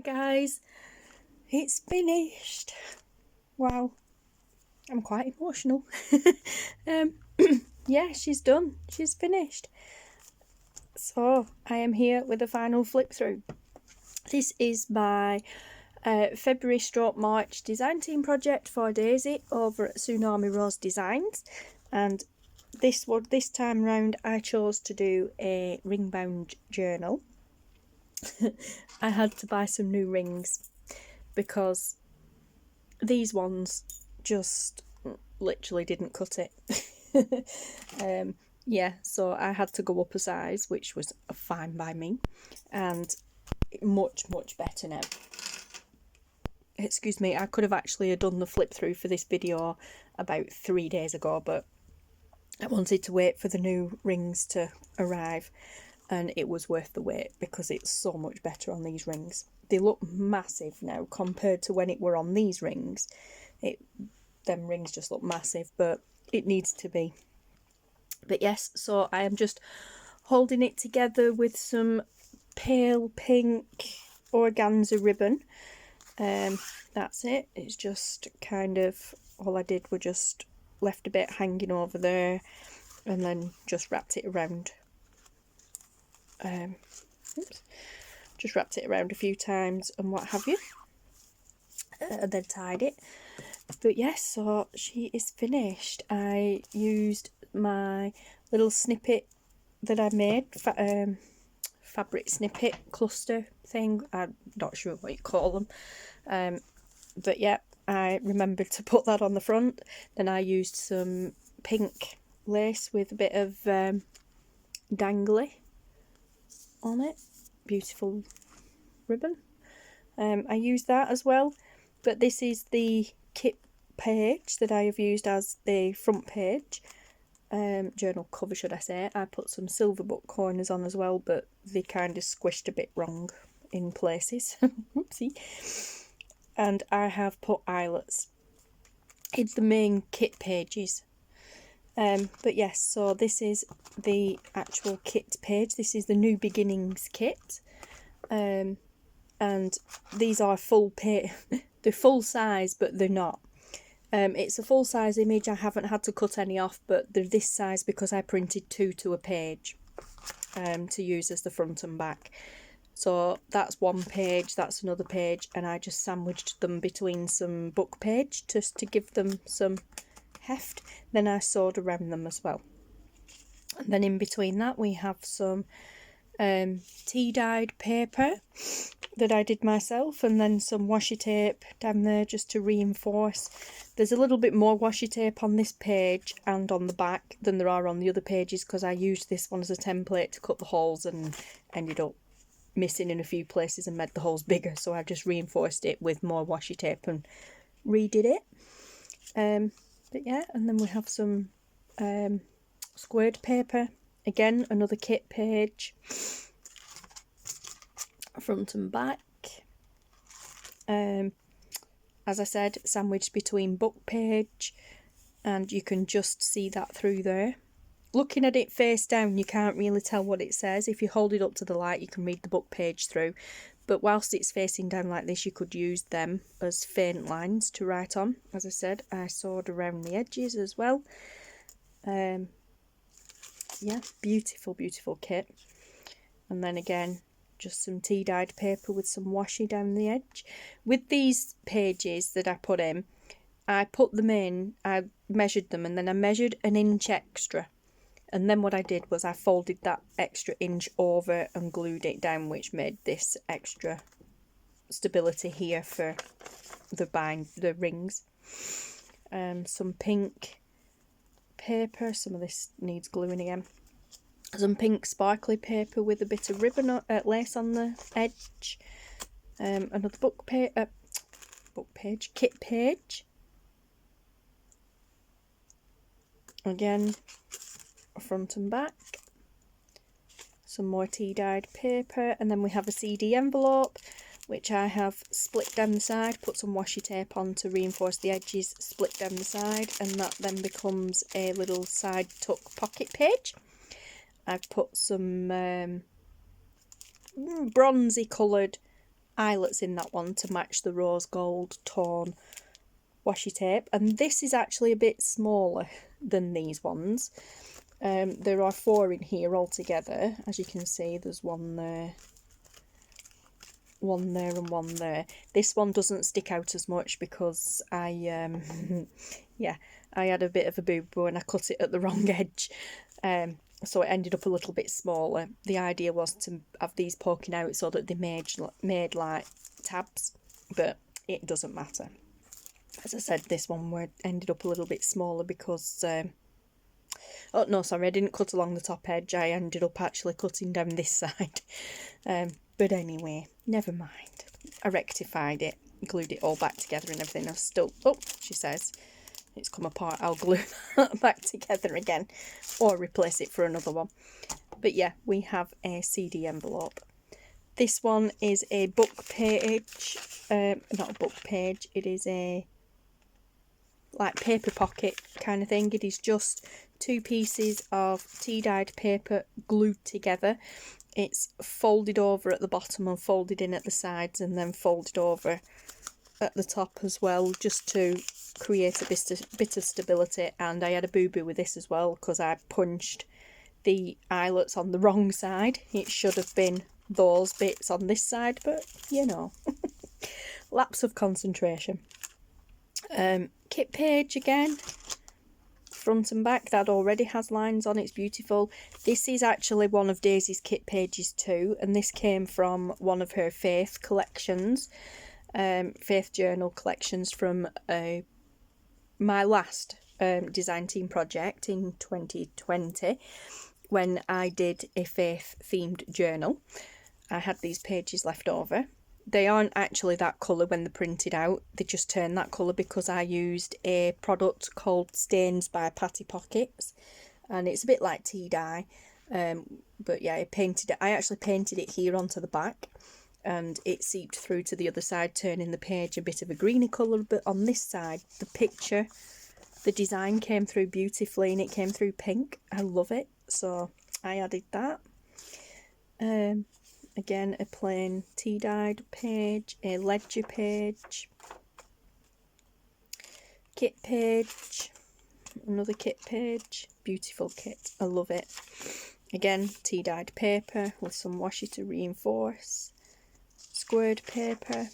guys, it's finished. Wow, I'm quite emotional. Yeah, she's done. She's finished. So I am here with a final flip through. This is my February/March design team project for Daisy over at Tsunami Rose Designs, and this time round I chose to do a ring bound journal. I had to buy some new rings because these ones just literally didn't cut it. Yeah, so I had to go up a size, which was fine by me, and much better now. Excuse me, I could have actually done the flip through for this video about 3 days ago, but I wanted to wait for the new rings to arrive, and it was worth the wait because it's so much better on these rings. They look massive now compared to when it were on these rings. Them rings just look massive, but it needs to be. But yes, so I am just holding it together with some pale pink organza ribbon. That's it. It's just kind of, all I did was just left a bit hanging over there and then just wrapped it around. Just wrapped it around a few times and what have you, and then tied it. But yes, so she is finished. I used my little snippet that I made, fabric snippet cluster thing. I'm not sure what you call them, but yeah, I remembered to put that on the front. Then I used some pink lace with a bit of dangly on it. Beautiful ribbon. I used that as well, but this is the kit page that I have used as the front page, journal cover should I say. I put some silver book corners on as well, but they kind of squished a bit wrong in places. Whoopsie. And I have put eyelets in the main kit pages. But yes, so this is the actual kit page. This is the New Beginnings kit, and these are full page. They're full size, but they're not. It's a full size image. I haven't had to cut any off, but they're this size because I printed 2 to a page to use as the front and back. So that's one page, that's another page, and I just sandwiched them between some book page just to give them some heft. Then I sewed around them as well. And then in between that we have some tea dyed paper that I did myself, and then some washi tape down there just to reinforce. There's a little bit more washi tape on this page and on the back than there are on the other pages because I used this one as a template to cut the holes and ended up missing in a few places and made the holes bigger, so I just reinforced it with more washi tape and redid it. But yeah, and then we have some squared paper, again another kit page, front and back. As I said, sandwiched between book page, and you can just see that through there. Looking at it face down, you can't really tell what it says. If you hold it up to the light, you can read the book page through. But whilst it's facing down like this, you could use them as faint lines to write on. As I said, I sewed around the edges as well. Yeah, beautiful kit. And then again, just some tea dyed paper with some washi down the edge. With these pages that I put in, I put them in, I measured them, and then I measured an inch extra. And then what I did was I folded that extra inch over and glued it down, which made this extra stability here for the rings. Some pink paper, some of this needs gluing again. Some pink sparkly paper with a bit of ribbon lace on the edge. Another kit page. Again, front and back. Some more tea dyed paper, and then we have a CD envelope which I have split down the side, put some washi tape on to reinforce the edges, split down the side, and that then becomes a little side tuck pocket page. I've put some bronzy coloured eyelets in that one to match the rose gold tone washi tape, and this is actually a bit smaller than these ones. There are 4 in here altogether, as you can see. There's one there, one there, and one there. This one doesn't stick out as much because I yeah, I had a bit of a boo-boo and I cut it at the wrong edge, so it ended up a little bit smaller. The idea was to have these poking out so that they made like tabs, but it doesn't matter. As I said, this one ended up a little bit smaller because oh no, sorry, I didn't cut along the top edge. I ended up actually cutting down this side. But anyway, never mind. I rectified it, glued it all back together and everything. I've still, oh, she says, it's come apart. I'll glue that back together again or replace it for another one. But yeah, we have a CD envelope. This one is a book page, not a book page, it is a like paper pocket kind of thing. It is just 2 pieces of tea-dyed paper glued together. It's folded over at the bottom and folded in at the sides and then folded over at the top as well, just to create a bit of stability. And I had a boo-boo with this as well because I punched the eyelets on the wrong side. It should have been those bits on this side, but you know, lapse of concentration. Kit page again, front and back. That already has lines on. It's beautiful. This is actually one of Daisy's kit pages too, and this came from one of her Faith collections, Faith journal collections from my last design team project in 2020 when I did a Faith themed journal. I had these pages left over. They aren't actually that colour when they're printed out. They just turn that colour because I used a product called Stains by Patty Pockets, and it's a bit like tea dye. But yeah, I actually painted it here onto the back, and it seeped through to the other side, turning the page a bit of a greeny colour. But on this side, the design came through beautifully, and it came through pink. I love it, so I added that. Again, a plain tea-dyed page, a ledger page, kit page, another kit page, beautiful kit, I love it. Again, tea-dyed paper with some washi to reinforce, squared paper.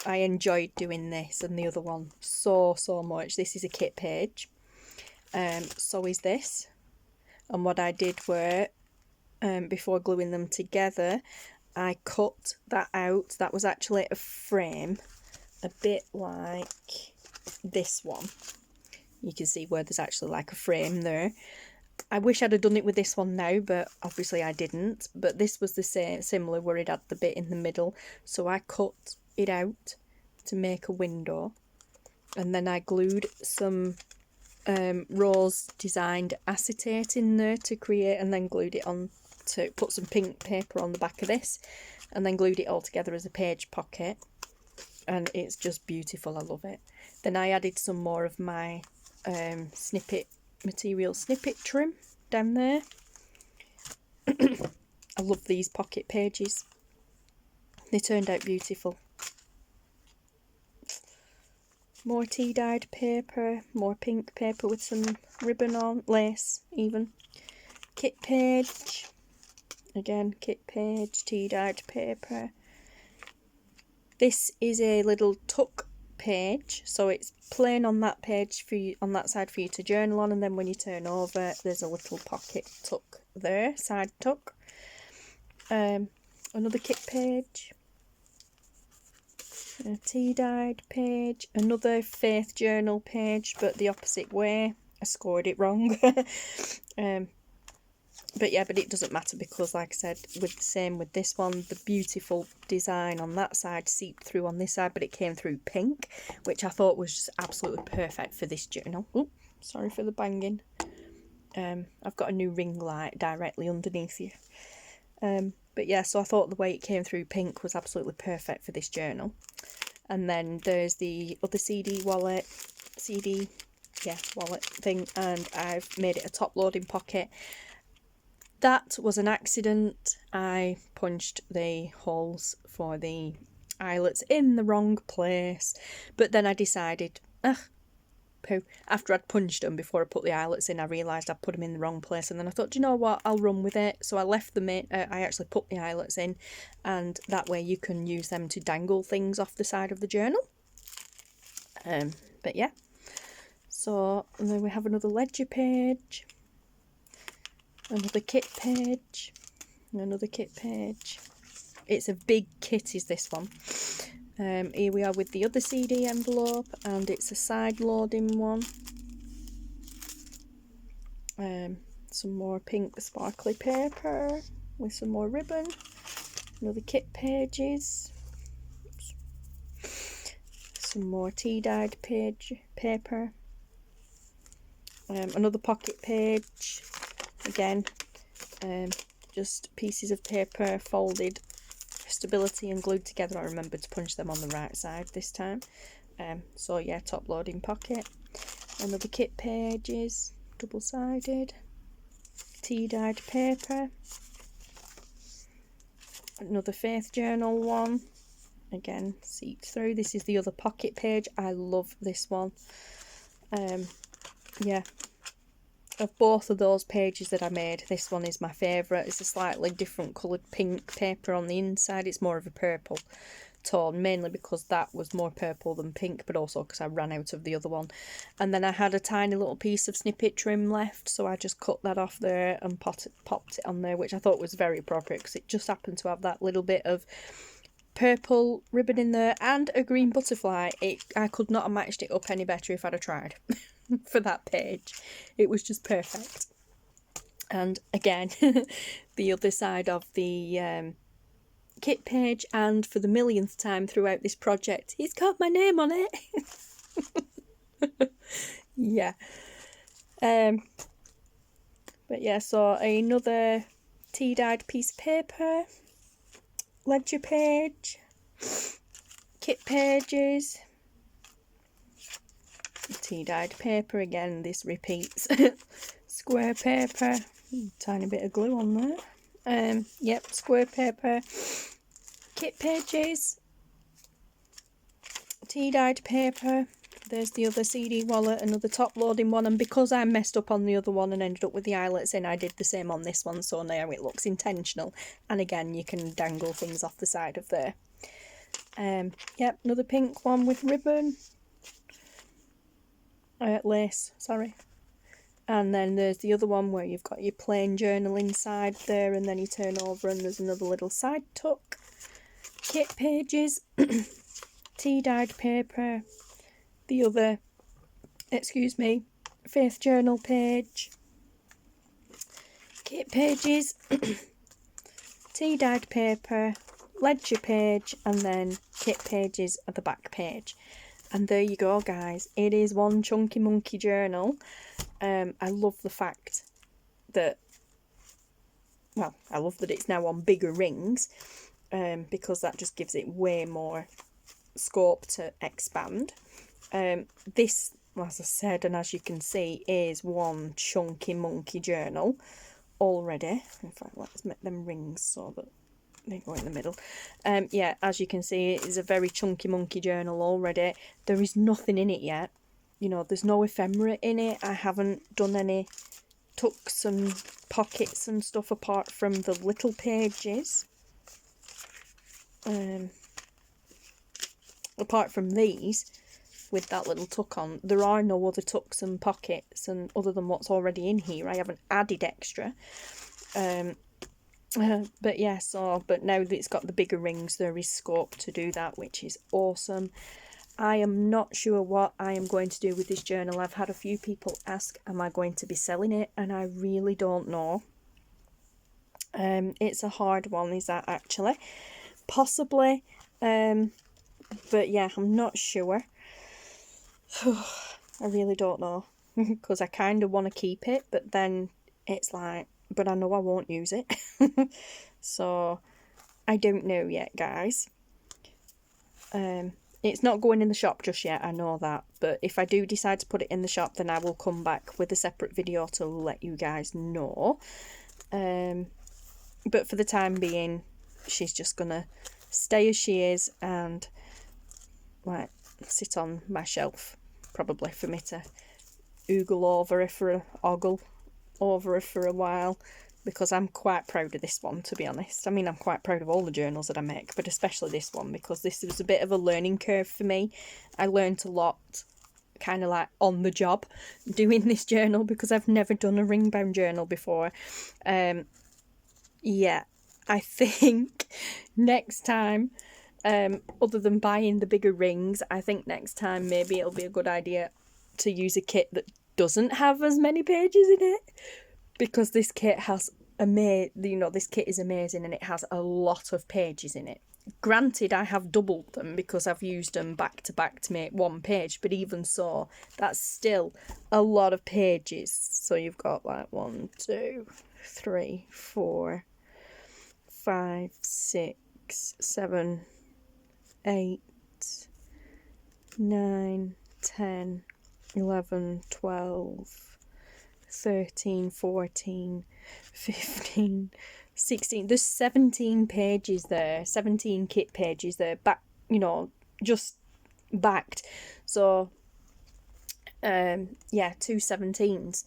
I enjoyed doing this and the other one so much. This is a kit page, so is this. And what I did were, before gluing them together, I cut that out. That was actually a frame, a bit like this one. You can see where there's actually like a frame there. I wish I'd have done it with this one now, but obviously I didn't. But this was the same, similar, where it had the bit in the middle. So I cut it out to make a window, and then I glued some rose designed acetate in there to create, and then glued it on to put some pink paper on the back of this, and then glued it all together as a page pocket, and it's just beautiful. I love it. Then I added some more of my snippet trim down there. I love these pocket pages. They turned out beautiful. More tea-dyed paper, more pink paper with some ribbon on, lace even. Kit page. Again, kit page, tea-dyed paper. This is a little tuck page, so it's plain on that page for you, on that side for you to journal on, and then when you turn over, there's a little pocket tuck there, side tuck. Another kit page. A tea-dyed page, another Faith journal page, but the opposite way. I scored it wrong. But yeah, but it doesn't matter because, like I said, with this one, the beautiful design on that side seeped through on this side, but it came through pink, which I thought was just absolutely perfect for this journal. Oh, sorry for the banging. I've got a new ring light directly underneath here. But yeah, so I thought the way it came through pink was absolutely perfect for this journal. And then there's the other wallet thing, and I've made it a top loading pocket. That was an accident. I punched the holes for the eyelets in the wrong place. But then I decided, poo. After I'd punched them before I put the eyelets in, I realised I'd put them in the wrong place, and then I thought, do you know what, I'll run with it. So I left them in. I actually put the eyelets in, and that way you can use them to dangle things off the side of the journal. But yeah, so and then we have another ledger page, another kit page, another kit page. It's a big kit is this one. Here we are with the other CD envelope, and it's a side loading one. Some more pink sparkly paper with some more ribbon. Another kit pages. Some more tea dyed page paper. Another pocket page. Again, just pieces of paper folded for stability and glued together. I remembered to punch them on the right side this time. So yeah, top loading pocket. Another kit pages, double sided. Tea dyed paper. Another faith journal one. Again, seeped through. This is the other pocket page. I love this one. Yeah, of both of those pages that I made, this one is my favourite. It's a slightly different coloured pink paper on the inside. It's more of a purple tone, mainly because that was more purple than pink, but also because I ran out of the other one. And then I had a tiny little piece of snippet trim left, so I just cut that off there and popped it on there, which I thought was very appropriate because it just happened to have that little bit of purple ribbon in there and a green butterfly. I could not have matched it up any better if I'd have tried. For that page, it was just perfect. And again, the other side of the kit page, and for the millionth time throughout this project, it's got my name on it. Yeah. But yeah, so another tea dyed piece of paper, ledger page, kit pages, tea dyed paper. Again, this repeats. Square paper, tiny bit of glue on there. Yep, square paper, kit pages, tea dyed paper. There's the other CD wallet, another top loading one, and because I messed up on the other one and ended up with the eyelets in, I did the same on this one, so now it looks intentional. And again, you can dangle things off the side of there. Yep, another pink one with ribbon. Lace, sorry. And then there's the other one where you've got your plain journal inside there, and then you turn over and there's another little side tuck. Kit pages, tea dyed paper, the other, faith journal page, kit pages, tea dyed paper, ledger page, and then kit pages at the back page. And there you go, guys. It is one chunky monkey journal. I love the fact that, well, I love that it's now on bigger rings, because that just gives it way more scope to expand. This, as I said, and as you can see, is one chunky monkey journal already. In fact, let's make them rings so that they go in the middle. Yeah, as you can see, it is a very chunky monkey journal already. There is nothing in it yet. You know, there's no ephemera in it. I haven't done any tucks and pockets and stuff apart from the little pages. Apart from these, with that little tuck on, there are no other tucks and pockets, and other than what's already in here. I haven't added extra. But yeah, but now that it's got the bigger rings, there is scope to do that, which is awesome. I am not sure what I am going to do with this journal. I've had a few people ask, am I going to be selling it? And I really don't know. It's a hard one, is that actually? Possibly. But yeah, I'm not sure. I really don't know. Because I kind of want to keep it, but then it's like, but I know I won't use it. So I don't know yet, guys. It's not going in the shop just yet, I know that, but if I do decide to put it in the shop, then I will come back with a separate video to let you guys know. But for the time being, she's just gonna stay as she is and like sit on my shelf, probably for me to ogle over her for a while, because I'm quite proud of this one, to be honest. I mean, I'm quite proud of all the journals that I make, but especially this one, because this was a bit of a learning curve for me. I learned a lot kind of like on the job doing this journal, because I've never done a ring bound journal before. Yeah, I think next time, other than buying the bigger rings, I think next time maybe it'll be a good idea to use a kit that doesn't have as many pages in it, because this kit has this kit is amazing, and it has a lot of pages in it. Granted, I have doubled them because I've used them back to back to make one page, but even so, that's still a lot of pages. So you've got like 1, 2, 3, 4, 5, 6, 7, 8, 9, 10, 11, 12, 13, 14, 15, 16. There's 17 pages there, 17 kit pages there, back, just backed. So, yeah, 2 17s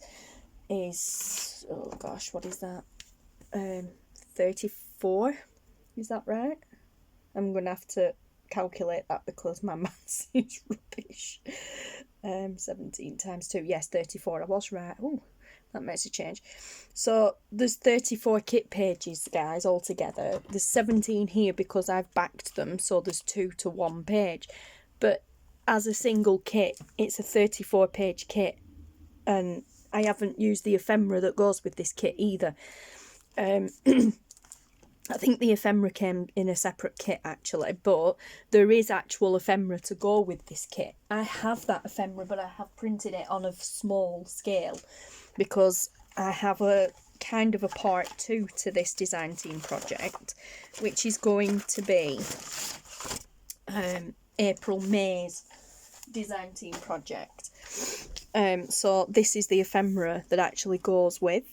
is, oh gosh, what is that? 34, is that right? I'm going to have to calculate that because my maths is rubbish. 17 times 2, yes, 34, I was right. Oh, that makes a change. So there's 34 kit pages, guys, altogether. There's 17 here because I've backed them, so there's 2 to 1 page. But as a single kit, it's a 34 page kit, and I haven't used the ephemera that goes with this kit either. I think the ephemera came in a separate kit actually, but there is actual ephemera to go with this kit. I have that ephemera, but I have printed it on a small scale because I have a kind of a part 2 to this design team project, which is going to be April-May's design team project. So this is the ephemera that actually goes with.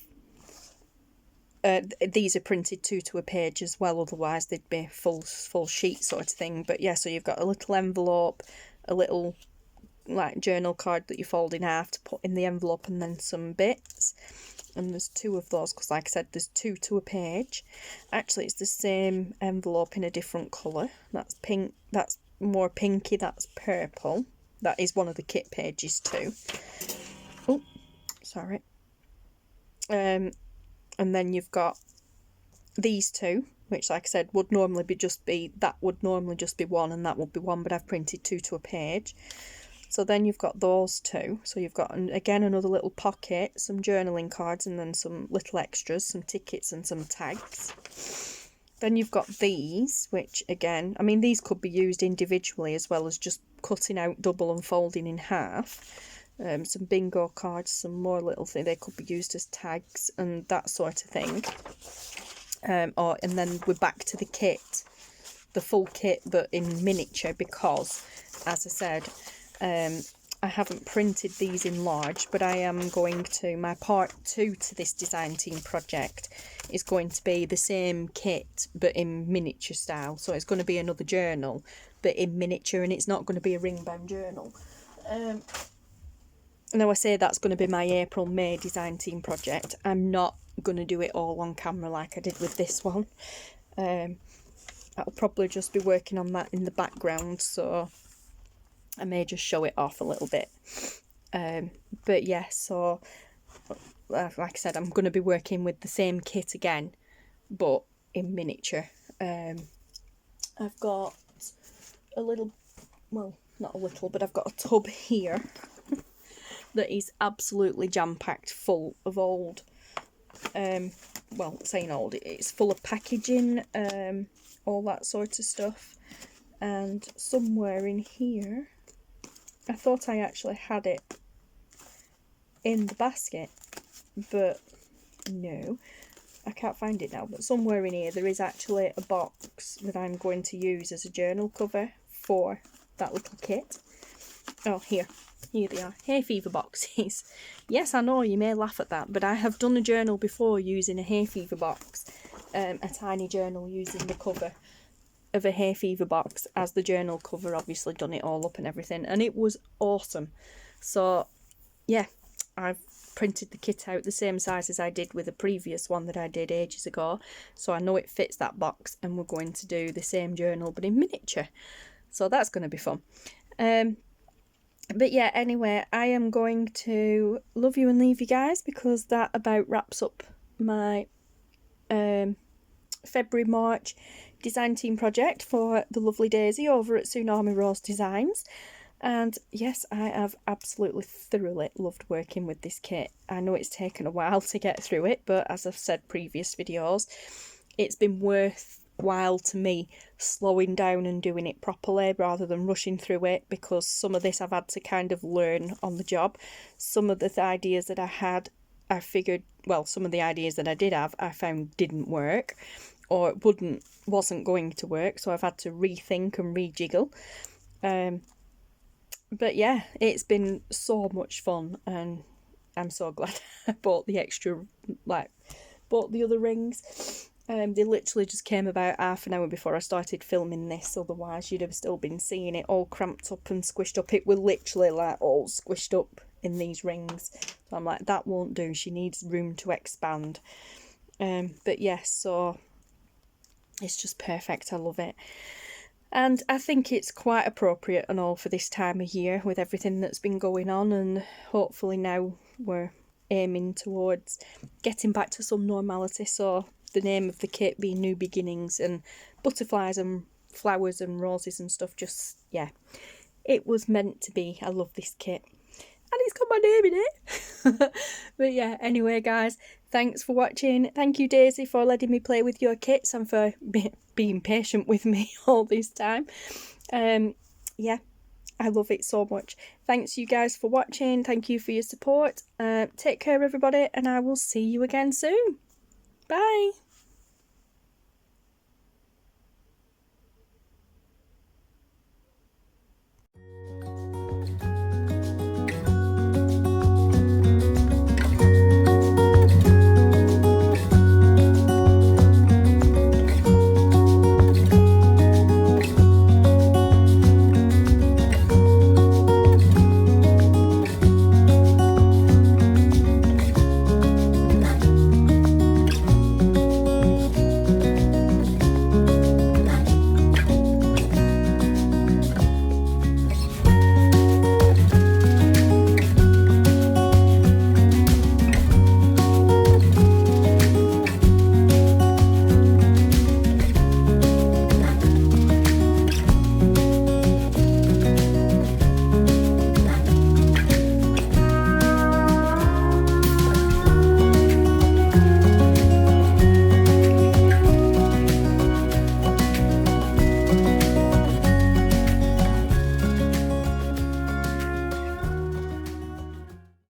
These are printed 2 to a page as well, otherwise they'd be full sheet sort of thing. But yeah, so you've got a little envelope, a little like journal card that you fold in half to put in the envelope, and then some bits. And there's 2 of those because, like I said, there's 2 to a page. Actually, it's the same envelope in a different colour. That's pink, that's more pinky, that's purple. That is one of the kit pages too. Oh, sorry. And then you've got these 2, which, like I said, would normally just be one, and that would be one, but I've printed 2 to a page. So then you've got those 2. So you've got, again, another little pocket, some journaling cards, and then some little extras, some tickets and some tags. Then you've got these, which, again, I mean, these could be used individually as well as just cutting out double and folding in half. Some bingo cards, some more little things. They could be used as tags and that sort of thing. And then we're back to the kit, the full kit, but in miniature, because, as I said, I haven't printed these in large, but I am going to, my part 2 to this design team project is going to be the same kit, but in miniature style. So it's going to be another journal, but in miniature, and it's not going to be a ring-bound journal. Now, I say that's going to be my April-May design team project. I'm not going to do it all on camera like I did with this one. I'll probably just be working on that in the background, so I may just show it off a little bit. But yeah, so like I said, I'm going to be working with the same kit again, but in miniature. I've got a little, well, not a little, but I've got a tub here that is absolutely jam-packed full of old, well, saying old, it's full of packaging, all that sort of stuff. And somewhere in here, I thought I actually had it in the basket, but no, I can't find it now. But somewhere in here there is actually a box that I'm going to use as a journal cover for that little kit. Oh, here they are, hay fever boxes. Yes, I know you may laugh at that, but I have done a journal before using a hay fever box, a tiny journal using the cover of a hay fever box as the journal cover, obviously done it all up and everything, and it was awesome. So yeah, I've printed the kit out the same size as I did with the previous one that I did ages ago, so I know it fits that box, and we're going to do the same journal but in miniature, so that's going to be fun. But yeah, anyway, I am going to love you and leave you guys, because that about wraps up my February March design team project for the lovely Daisy over at Tsunami Rose Designs. And yes, I have absolutely thoroughly loved working with this kit. I know it's taken a while to get through it, but as I've said previous videos, it's been worthwhile to me slowing down and doing it properly rather than rushing through it, because some of this I've had to kind of learn on the job. Some of the ideas that I had, I figured, well, some of the ideas that I did have, I found didn't work, or it wasn't going to work, so I've had to rethink and rejiggle. But yeah, it's been so much fun, and I'm so glad I bought the extra, bought the other rings. They literally just came about half an hour before I started filming this, otherwise you'd have still been seeing it all cramped up and squished up. It was literally all squished up in these rings. So I'm like, that won't do, she needs room to expand. But yes, so it's just perfect, I love it. And I think it's quite appropriate and all for this time of year with everything that's been going on, and hopefully now we're aiming towards getting back to some normality. So the name of the kit being New Beginnings, and butterflies and flowers and roses and stuff, just, yeah, it was meant to be. I love this kit. And it's got my name in it. But yeah, anyway guys, thanks for watching. Thank you Daisy for letting me play with your kits and for being patient with me all this time. Yeah, I love it so much. Thanks you guys for watching. Thank you for your support. Take care everybody, and I will see you again soon. Bye.